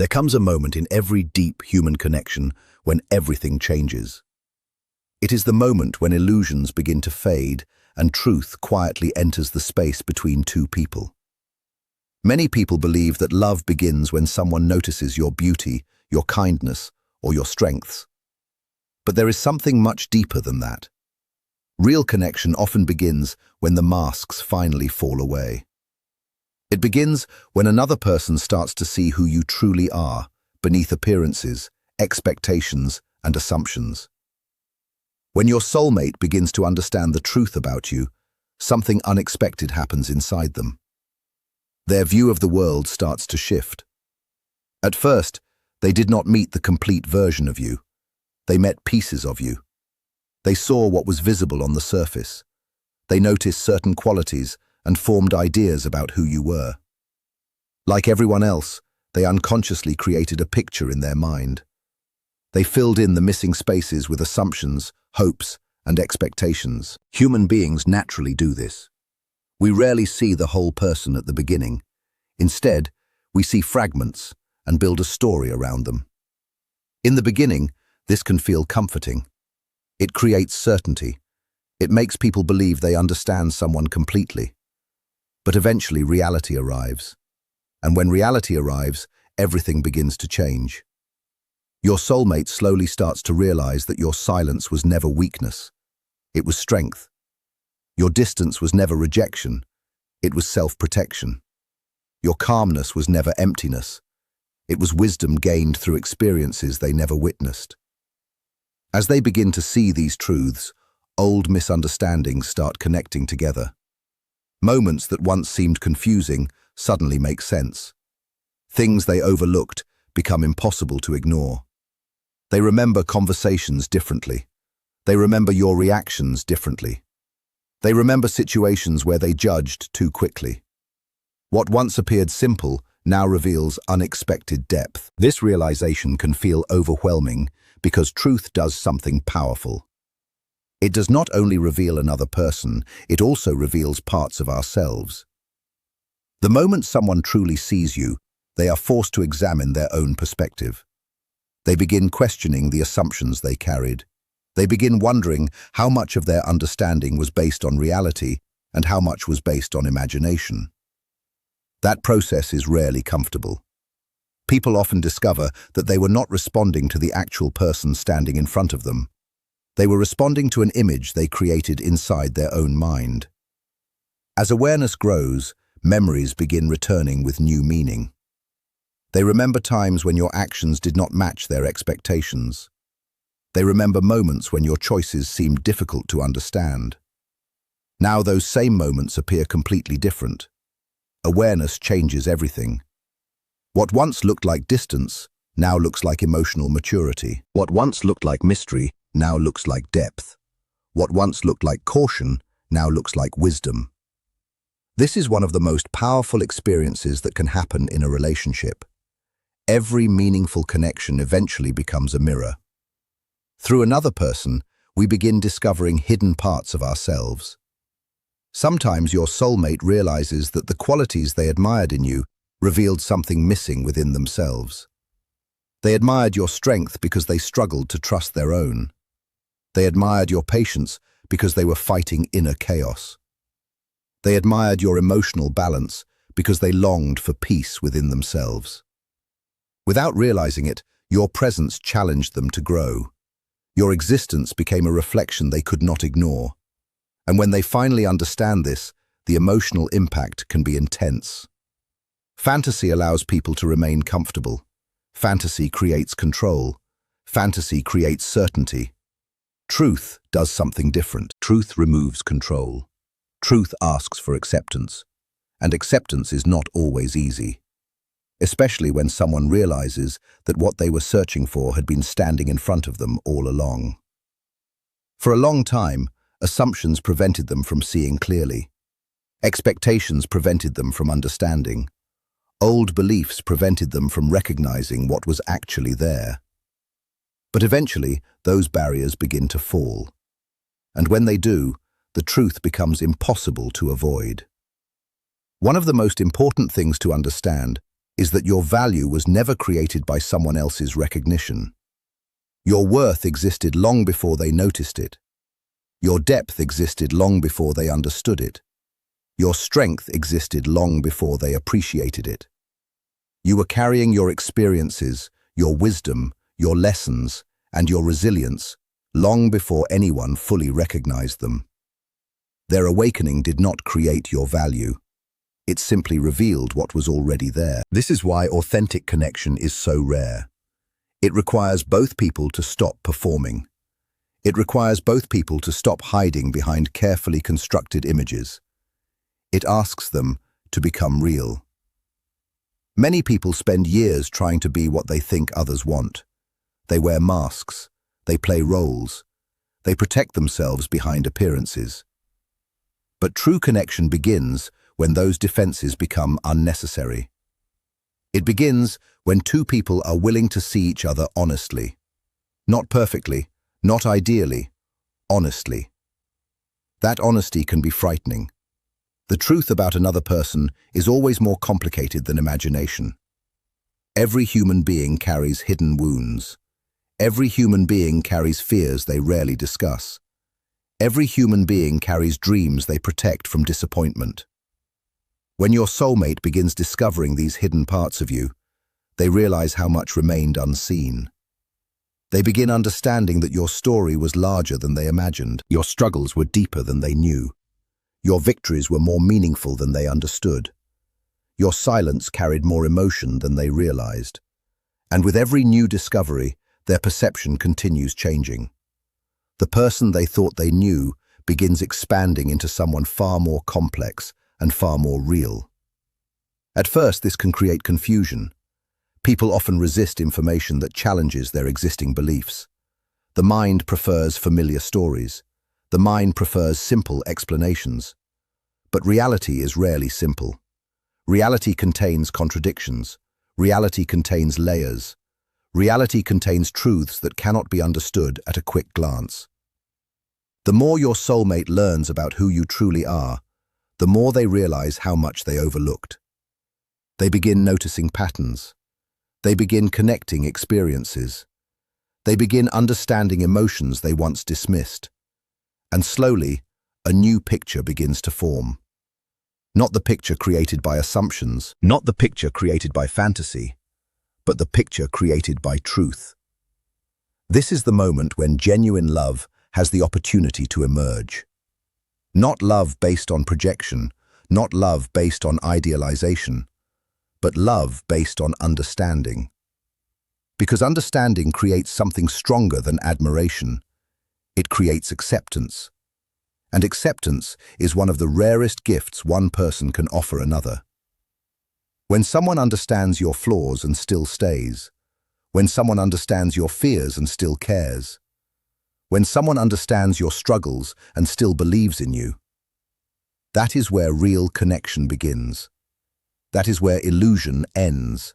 There comes a moment in every deep human connection when everything changes. It is the moment when illusions begin to fade and truth quietly enters the space between two people. Many people believe that love begins when someone notices your beauty, your kindness, or your strengths. But there is something much deeper than that. Real connection often begins when the masks finally fall away. It begins when another person starts to see who you truly are, beneath appearances, expectations, and assumptions. When your soulmate begins to understand the truth about you, something unexpected happens inside them. Their view of the world starts to shift. At first, they did not meet the complete version of you. They met pieces of you. They saw what was visible on the surface. They noticed certain qualities and formed ideas about who you were. Like everyone else, they unconsciously created a picture in their mind. They filled in the missing spaces with assumptions, hopes, and expectations. Human beings naturally do this. We rarely see the whole person at the beginning. Instead, we see fragments and build a story around them. In the beginning, this can feel comforting. It creates certainty. It makes people believe they understand someone completely. But eventually reality arrives. And when reality arrives, everything begins to change. Your soulmate slowly starts to realize that your silence was never weakness. It was strength. Your distance was never rejection. It was self-protection. Your calmness was never emptiness. It was wisdom gained through experiences they never witnessed. As they begin to see these truths, old misunderstandings start connecting together. Moments that once seemed confusing suddenly make sense. Things they overlooked become impossible to ignore. They remember conversations differently. They remember your reactions differently. They remember situations where they judged too quickly. What once appeared simple now reveals unexpected depth. This realization can feel overwhelming because truth does something powerful. It does not only reveal another person, it also reveals parts of ourselves. The moment someone truly sees you, they are forced to examine their own perspective. They begin questioning the assumptions they carried. They begin wondering how much of their understanding was based on reality and how much was based on imagination. That process is rarely comfortable. People often discover that they were not responding to the actual person standing in front of them. They were responding to an image they created inside their own mind. As awareness grows, memories begin returning with new meaning. They remember times when your actions did not match their expectations. They remember moments when your choices seemed difficult to understand. Now those same moments appear completely different. Awareness changes everything. What once looked like distance now looks like emotional maturity. What once looked like mystery now looks like depth. What once looked like caution now looks like wisdom. This is one of the most powerful experiences that can happen in a relationship. Every meaningful connection eventually becomes a mirror. Through another person, we begin discovering hidden parts of ourselves. Sometimes your soulmate realizes that the qualities they admired in you revealed something missing within themselves. They admired your strength because they struggled to trust their own. They admired your patience because they were fighting inner chaos. They admired your emotional balance because they longed for peace within themselves. Without realizing it, your presence challenged them to grow. Your existence became a reflection they could not ignore. And when they finally understand this, the emotional impact can be intense. Fantasy allows people to remain comfortable. Fantasy creates control. Fantasy creates certainty. Truth does something different. Truth removes control. Truth asks for acceptance. And acceptance is not always easy. Especially when someone realizes that what they were searching for had been standing in front of them all along. For a long time, assumptions prevented them from seeing clearly. Expectations prevented them from understanding. Old beliefs prevented them from recognizing what was actually there. But eventually, those barriers begin to fall. And when they do, the truth becomes impossible to avoid. One of the most important things to understand is that your value was never created by someone else's recognition. Your worth existed long before they noticed it. Your depth existed long before they understood it. Your strength existed long before they appreciated it. You were carrying your experiences, your wisdom, your lessons, and your resilience long before anyone fully recognized them. Their awakening did not create your value. It simply revealed what was already there. This is why authentic connection is so rare. It requires both people to stop performing. It requires both people to stop hiding behind carefully constructed images. It asks them to become real. Many people spend years trying to be what they think others want. They wear masks. They play roles. They protect themselves behind appearances. But true connection begins when those defenses become unnecessary. It begins when two people are willing to see each other honestly. Not perfectly, not ideally, honestly. That honesty can be frightening. The truth about another person is always more complicated than imagination. Every human being carries hidden wounds. Every human being carries fears they rarely discuss. Every human being carries dreams they protect from disappointment. When your soulmate begins discovering these hidden parts of you, they realize how much remained unseen. They begin understanding that your story was larger than they imagined. Your struggles were deeper than they knew. Your victories were more meaningful than they understood. Your silence carried more emotion than they realized. And with every new discovery, their perception continues changing. The person they thought they knew begins expanding into someone far more complex and far more real. At first, this can create confusion. People often resist information that challenges their existing beliefs. The mind prefers familiar stories. The mind prefers simple explanations. But reality is rarely simple. Reality contains contradictions. Reality contains layers. Reality contains truths that cannot be understood at a quick glance. The more your soulmate learns about who you truly are, the more they realize how much they overlooked. They begin noticing patterns. They begin connecting experiences. They begin understanding emotions they once dismissed. And slowly, a new picture begins to form. Not the picture created by assumptions, not the picture created by fantasy, but the picture created by truth. This is the moment when genuine love has the opportunity to emerge. Not love based on projection, not love based on idealization, but love based on understanding. Because understanding creates something stronger than admiration. It creates acceptance. And acceptance is one of the rarest gifts one person can offer another. When someone understands your flaws and still stays, when someone understands your fears and still cares, when someone understands your struggles and still believes in you, that is where real connection begins. That is where illusion ends.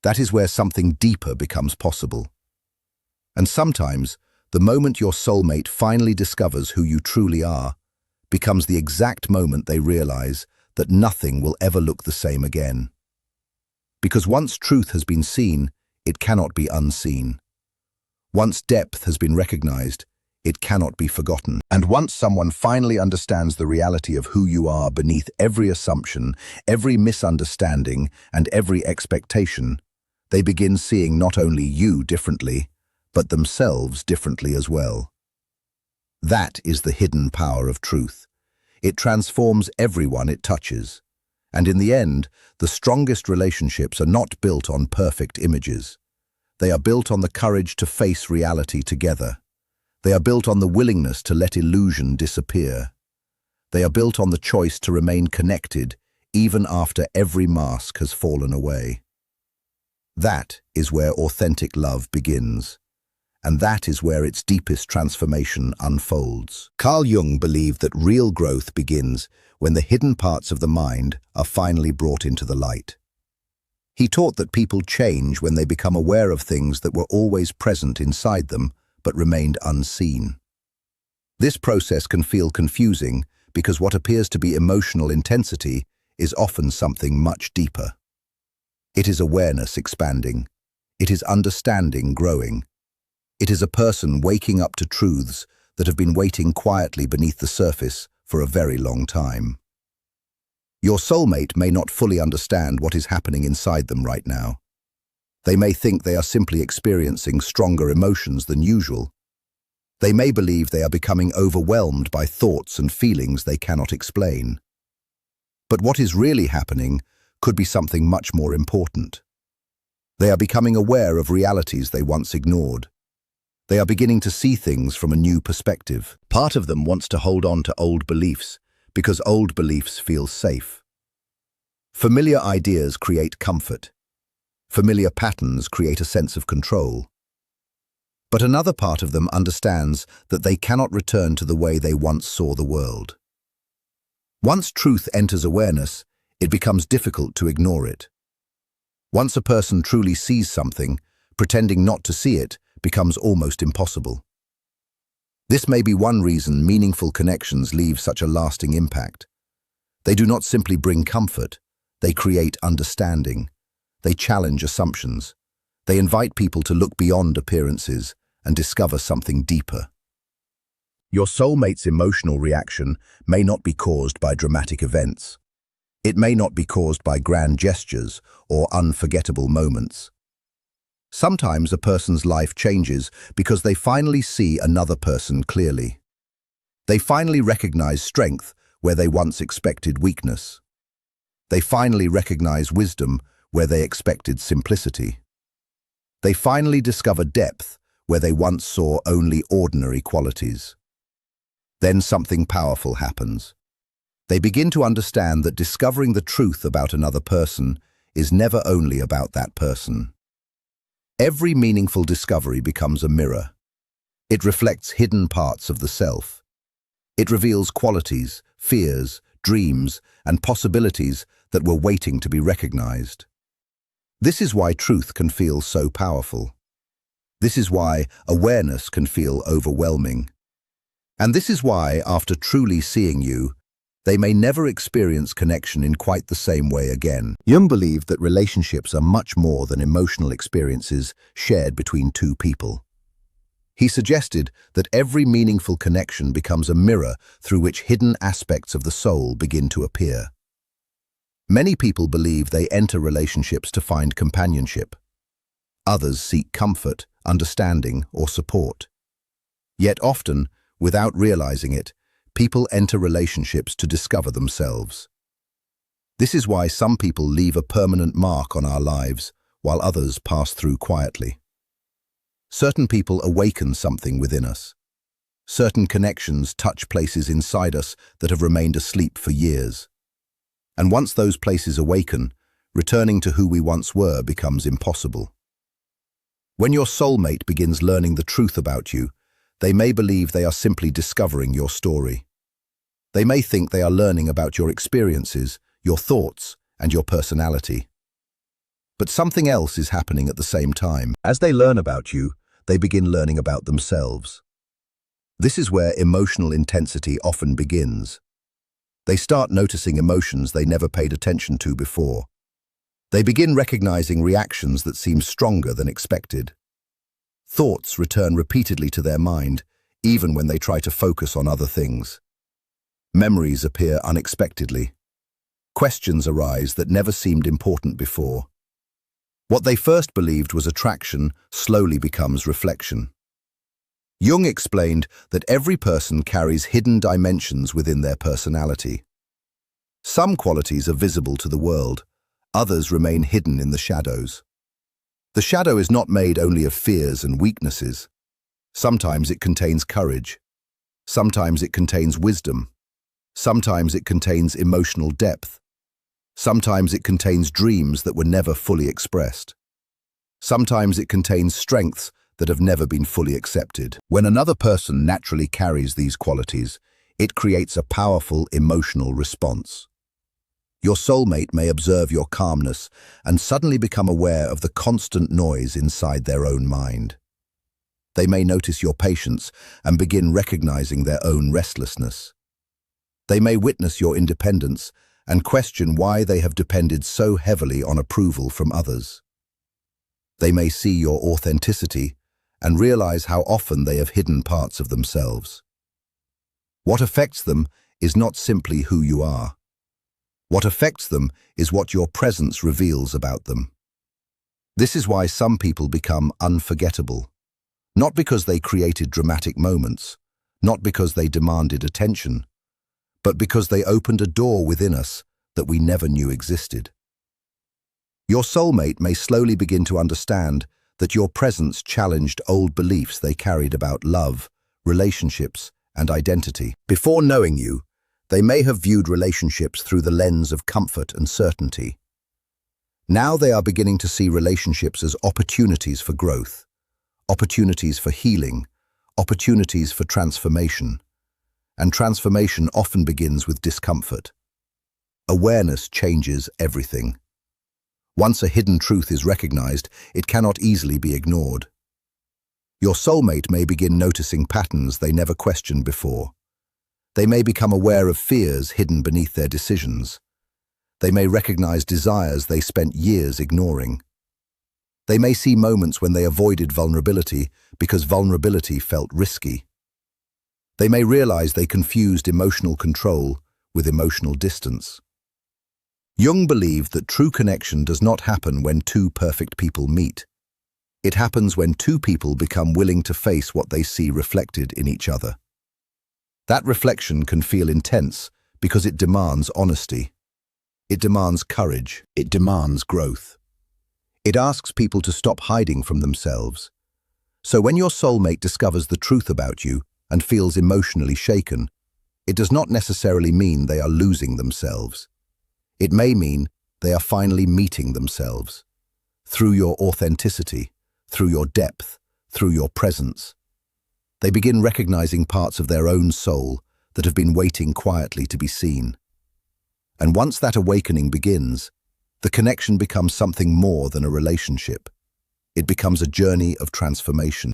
That is where something deeper becomes possible. And sometimes, the moment your soulmate finally discovers who you truly are becomes the exact moment they realize that nothing will ever look the same again. Because once truth has been seen, it cannot be unseen. Once depth has been recognized, it cannot be forgotten. And once someone finally understands the reality of who you are beneath every assumption, every misunderstanding, and every expectation, they begin seeing not only you differently, but themselves differently as well. That is the hidden power of truth. It transforms everyone it touches. And in the end, the strongest relationships are not built on perfect images. They are built on the courage to face reality together. They are built on the willingness to let illusion disappear. They are built on the choice to remain connected even after every mask has fallen away. That is where authentic love begins. And that is where its deepest transformation unfolds. Carl Jung believed that real growth begins when the hidden parts of the mind are finally brought into the light. He taught that people change when they become aware of things that were always present inside them but remained unseen. This process can feel confusing because what appears to be emotional intensity is often something much deeper. It is awareness expanding. It is understanding growing. It is a person waking up to truths that have been waiting quietly beneath the surface for a very long time. Your soulmate may not fully understand what is happening inside them right now. They may think they are simply experiencing stronger emotions than usual. They may believe they are becoming overwhelmed by thoughts and feelings they cannot explain. But what is really happening could be something much more important. They are becoming aware of realities they once ignored. They are beginning to see things from a new perspective. Part of them wants to hold on to old beliefs because old beliefs feel safe. Familiar ideas create comfort. Familiar patterns create a sense of control. But another part of them understands that they cannot return to the way they once saw the world. Once truth enters awareness, it becomes difficult to ignore it. Once a person truly sees something, pretending not to see it becomes almost impossible. This may be one reason meaningful connections leave such a lasting impact. They do not simply bring comfort, they create understanding. They challenge assumptions. They invite people to look beyond appearances and discover something deeper. Your soulmate's emotional reaction may not be caused by dramatic events. It may not be caused by grand gestures or unforgettable moments. Sometimes a person's life changes because they finally see another person clearly. They finally recognize strength where they once expected weakness. They finally recognize wisdom where they expected simplicity. They finally discover depth where they once saw only ordinary qualities. Then something powerful happens. They begin to understand that discovering the truth about another person is never only about that person. Every meaningful discovery becomes a mirror. It reflects hidden parts of the self. It reveals qualities, fears, dreams, and possibilities that were waiting to be recognized. This is why truth can feel so powerful. This is why awareness can feel overwhelming. And this is why, after truly seeing you, they may never experience connection in quite the same way again. Jung believed that relationships are much more than emotional experiences shared between two people. He suggested that every meaningful connection becomes a mirror through which hidden aspects of the soul begin to appear. Many people believe they enter relationships to find companionship. Others seek comfort, understanding, or support. Yet often, without realizing it, people enter relationships to discover themselves. This is why some people leave a permanent mark on our lives, while others pass through quietly. Certain people awaken something within us. Certain connections touch places inside us that have remained asleep for years. And once those places awaken, returning to who we once were becomes impossible. When your soulmate begins learning the truth about you, they may believe they are simply discovering your story. They may think they are learning about your experiences, your thoughts, and your personality. But something else is happening at the same time. As they learn about you, they begin learning about themselves. This is where emotional intensity often begins. They start noticing emotions they never paid attention to before. They begin recognizing reactions that seem stronger than expected. Thoughts return repeatedly to their mind, even when they try to focus on other things. Memories appear unexpectedly. Questions arise that never seemed important before. What they first believed was attraction slowly becomes reflection. Jung explained that every person carries hidden dimensions within their personality. Some qualities are visible to the world, others remain hidden in the shadows. The shadow is not made only of fears and weaknesses. Sometimes it contains courage. Sometimes it contains wisdom. Sometimes it contains emotional depth. Sometimes it contains dreams that were never fully expressed. Sometimes it contains strengths that have never been fully accepted. When another person naturally carries these qualities, it creates a powerful emotional response. Your soulmate may observe your calmness and suddenly become aware of the constant noise inside their own mind. They may notice your patience and begin recognizing their own restlessness. They may witness your independence and question why they have depended so heavily on approval from others. They may see your authenticity and realize how often they have hidden parts of themselves. What affects them is not simply who you are. What affects them is what your presence reveals about them. This is why some people become unforgettable. Not because they created dramatic moments, not because they demanded attention, but because they opened a door within us that we never knew existed. Your soulmate may slowly begin to understand that your presence challenged old beliefs they carried about love, relationships, and identity. Before knowing you, they may have viewed relationships through the lens of comfort and certainty. Now they are beginning to see relationships as opportunities for growth, opportunities for healing, opportunities for transformation. And transformation often begins with discomfort. Awareness changes everything. Once a hidden truth is recognized, it cannot easily be ignored. Your soulmate may begin noticing patterns they never questioned before. They may become aware of fears hidden beneath their decisions. They may recognize desires they spent years ignoring. They may see moments when they avoided vulnerability because vulnerability felt risky. They may realize they confused emotional control with emotional distance. Jung believed that true connection does not happen when two perfect people meet. It happens when two people become willing to face what they see reflected in each other. That reflection can feel intense because it demands honesty. It demands courage. It demands growth. It asks people to stop hiding from themselves. So when your soulmate discovers the truth about you and feels emotionally shaken, it does not necessarily mean they are losing themselves. It may mean they are finally meeting themselves. Through your authenticity, through your depth, through your presence. They begin recognizing parts of their own soul that have been waiting quietly to be seen. And once that awakening begins, the connection becomes something more than a relationship. It becomes a journey of transformation.